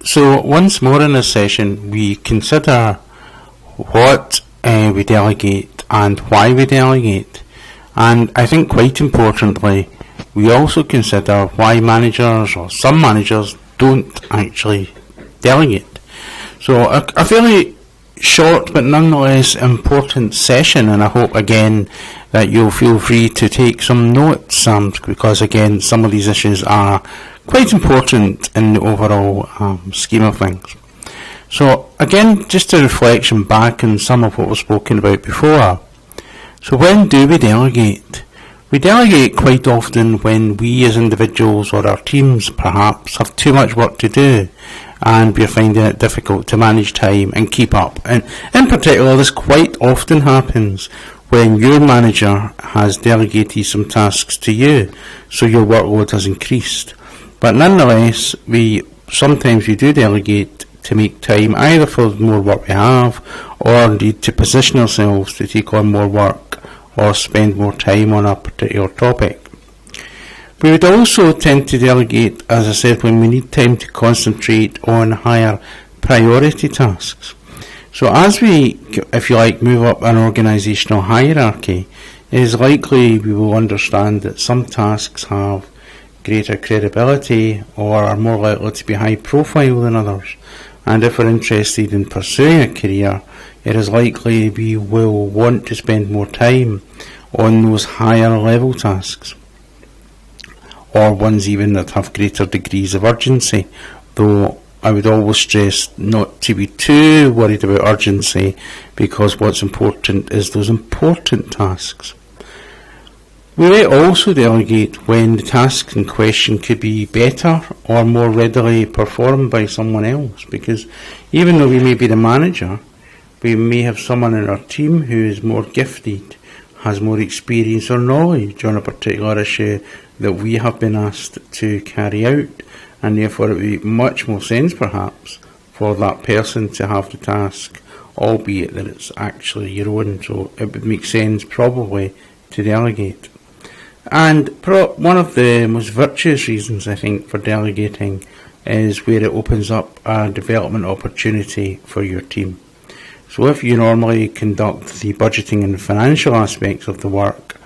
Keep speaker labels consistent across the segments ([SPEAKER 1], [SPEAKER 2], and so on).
[SPEAKER 1] So once more in this session, we consider what we delegate and why we delegate. And I think quite importantly, we also consider why managers or some managers don't actually delegate. So a fairly short but nonetheless important session, and I hope again that you'll feel free to take some notes, because again some of these issues are quite important in the overall scheme of things. So again, just a reflection back on some of what was spoken about before. So when do we delegate? We delegate quite often when we as individuals or our teams perhaps have too much work to do and we're finding it difficult to manage time and keep up. And in particular, this quite often happens when your manager has delegated some tasks to you, so your workload has increased. But nonetheless, sometimes we do delegate to make time either for the more work we have or indeed to position ourselves to take on more work or spend more time on a particular topic. We would also tend to delegate, as I said, when we need time to concentrate on higher priority tasks. So as we, if you like, move up an organisational hierarchy, it is likely we will understand that some tasks have greater credibility or are more likely to be high profile than others. And if we're interested in pursuing a career, it is likely we will want to spend more time on those higher level tasks, or ones even that have greater degrees of urgency, though I would always stress not to be too worried about urgency, because what's important is those important tasks. We may also delegate when the task in question could be better or more readily performed by someone else, because even though we may be the manager, we may have someone in our team who is more gifted, has more experience or knowledge on a particular issue that we have been asked to carry out, and therefore it would make much more sense perhaps for that person to have the task, albeit that it's actually your own, so it would make sense probably to delegate. And one of the most virtuous reasons I think for delegating is where it opens up a development opportunity for your team. So if you normally conduct the budgeting and financial aspects of the work,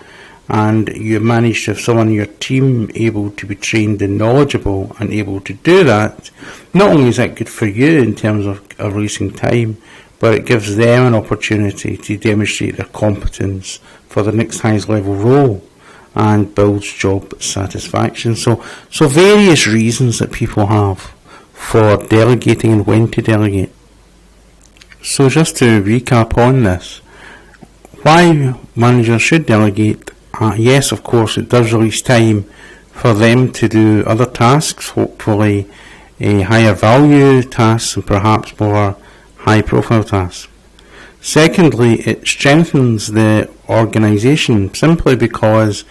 [SPEAKER 1] and you manage to have someone in your team able to be trained and knowledgeable and able to do that, not only is that good for you in terms of releasing time, but it gives them an opportunity to demonstrate their competence for the next highest level role and builds job satisfaction. So various reasons that people have for delegating and when to delegate. So just to recap on this, why managers should delegate. Yes, of course, it does release time for them to do other tasks, hopefully higher value tasks and perhaps more high profile tasks. Secondly, it strengthens the organisation simply because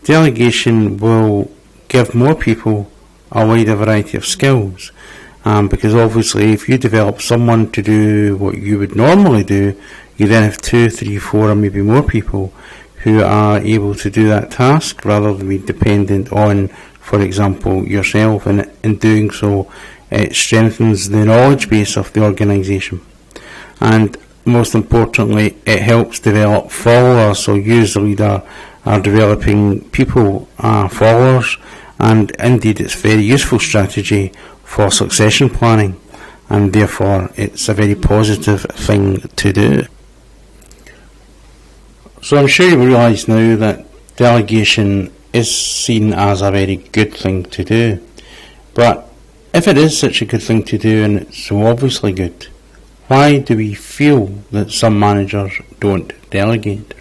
[SPEAKER 1] delegation will give more people a wider variety of skills. Because obviously if you develop someone to do what you would normally do, you then have 2, 3, 4 or maybe more people who are able to do that task rather than be dependent on, for example, yourself, and in doing so it strengthens the knowledge base of the organisation. And most importantly, it helps develop followers, so you as the leader are developing people, followers, and indeed it's a very useful strategy for succession planning, and therefore it's a very positive thing to do. So I'm sure you realise now that delegation is seen as a very good thing to do. But if it is such a good thing to do and it's so obviously good, why do we feel that some managers don't delegate?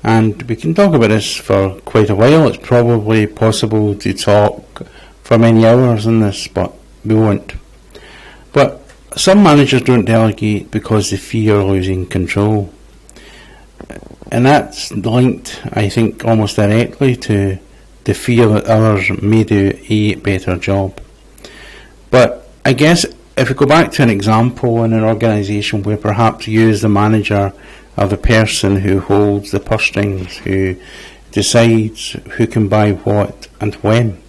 [SPEAKER 1] And we can talk about this for quite a while. It's probably possible to talk for many hours on this, but we won't. But some managers don't delegate because they fear losing control. And that's linked, I think, almost directly to the fear that others may do a better job. But I guess if we go back to an example in an organisation where perhaps you as the manager are the person who holds the purse strings, who decides who can buy what and when,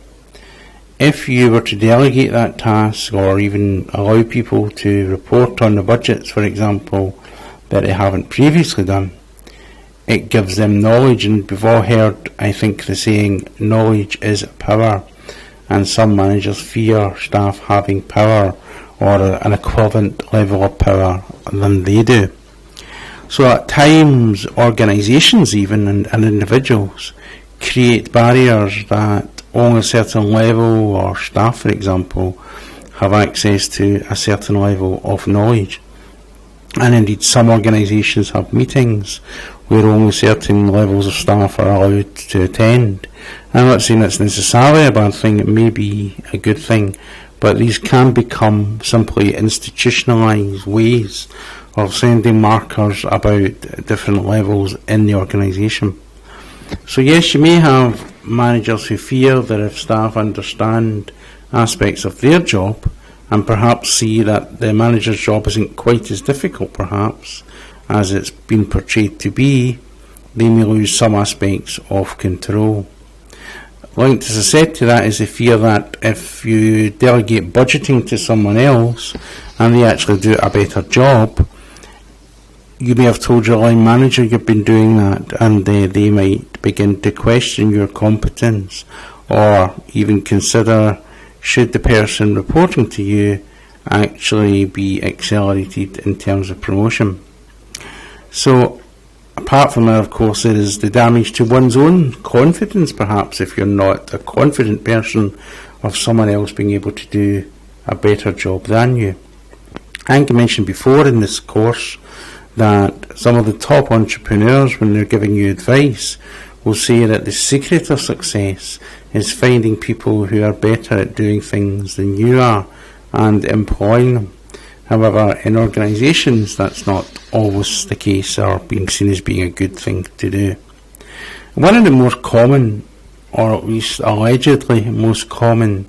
[SPEAKER 1] if you were to delegate that task, or even allow people to report on the budgets, for example, that they haven't previously done, it gives them knowledge. And we've all heard, I think, the saying, knowledge is power, and some managers fear staff having power or an equivalent level of power than they do. So at times, organisations even and individuals create barriers that only a certain level, or staff for example, have access to a certain level of knowledge. And indeed some organisations have meetings where only certain levels of staff are allowed to attend. I'm not saying that's necessarily a bad thing, it may be a good thing, but these can become simply institutionalised ways of sending markers about different levels in the organisation. So yes, you may have managers who fear that if staff understand aspects of their job and perhaps see that the manager's job isn't quite as difficult perhaps as it's been portrayed to be, they may lose some aspects of control. Linked, as I said, to that is the fear that if you delegate budgeting to someone else and they actually do a better job, you may have told your line manager you've been doing that, and they might begin to question your competence, or even consider should the person reporting to you actually be accelerated in terms of promotion. So apart from that, of course, there is the damage to one's own confidence, perhaps, if you're not a confident person, of someone else being able to do a better job than you. I think I mentioned before in this course that some of the top entrepreneurs, when they're giving you advice, will say that the secret of success is finding people who are better at doing things than you are and employing them. However, in organisations, that's not always the case, or being seen as being a good thing to do. One of the more common, or at least allegedly most common,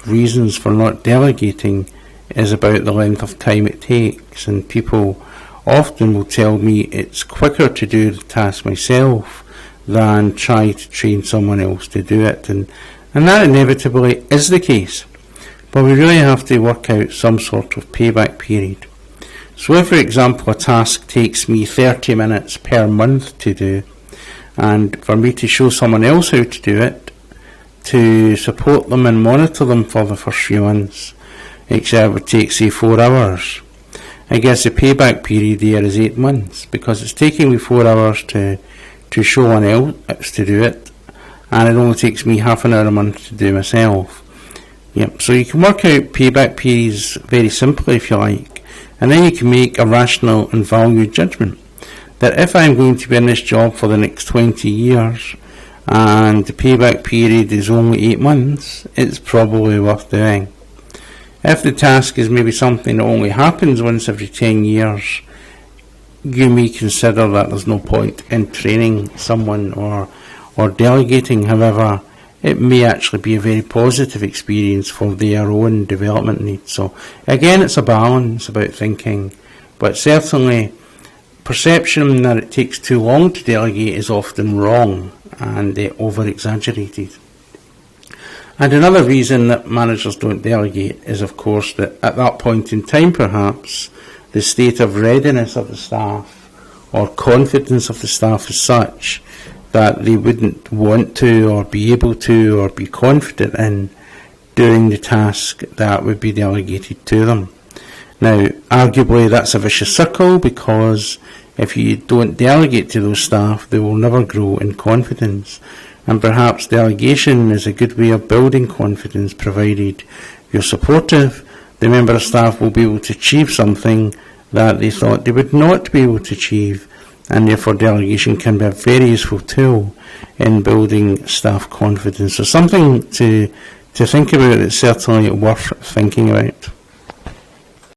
[SPEAKER 1] reasons for not delegating is about the length of time it takes, and people often will tell me it's quicker to do the task myself than try to train someone else to do it, and that inevitably is the case. But we really have to work out some sort of payback period. So if, for example, a task takes me 30 minutes per month to do, and for me to show someone else how to do it, to support them and monitor them for the first few months, it would take, say, 4 hours. I guess the payback period there is 8 months, because it's taking me 4 hours to show one else to do it, and it only takes me half an hour a month to do myself. Yep. So you can work out payback periods very simply if you like, and then you can make a rational and valued judgment that if I'm going to be in this job for the next 20 years and the payback period is only 8 months, it's probably worth doing. If the task is maybe something that only happens once every 10 years, you may consider that there's no point in training someone or delegating. However, it may actually be a very positive experience for their own development needs. So again, it's a balance about thinking, but certainly perception that it takes too long to delegate is often wrong and over-exaggerated. And another reason that managers don't delegate is, of course, that at that point in time, perhaps, the state of readiness of the staff or confidence of the staff is such that they wouldn't want to or be able to or be confident in doing the task that would be delegated to them. Now, arguably that's a vicious circle, because if you don't delegate to those staff, they will never grow in confidence. And perhaps delegation is a good way of building confidence, provided you're supportive. The member of staff will be able to achieve something that they thought they would not be able to achieve, and therefore delegation can be a very useful tool in building staff confidence. So something to think about that's certainly worth thinking about.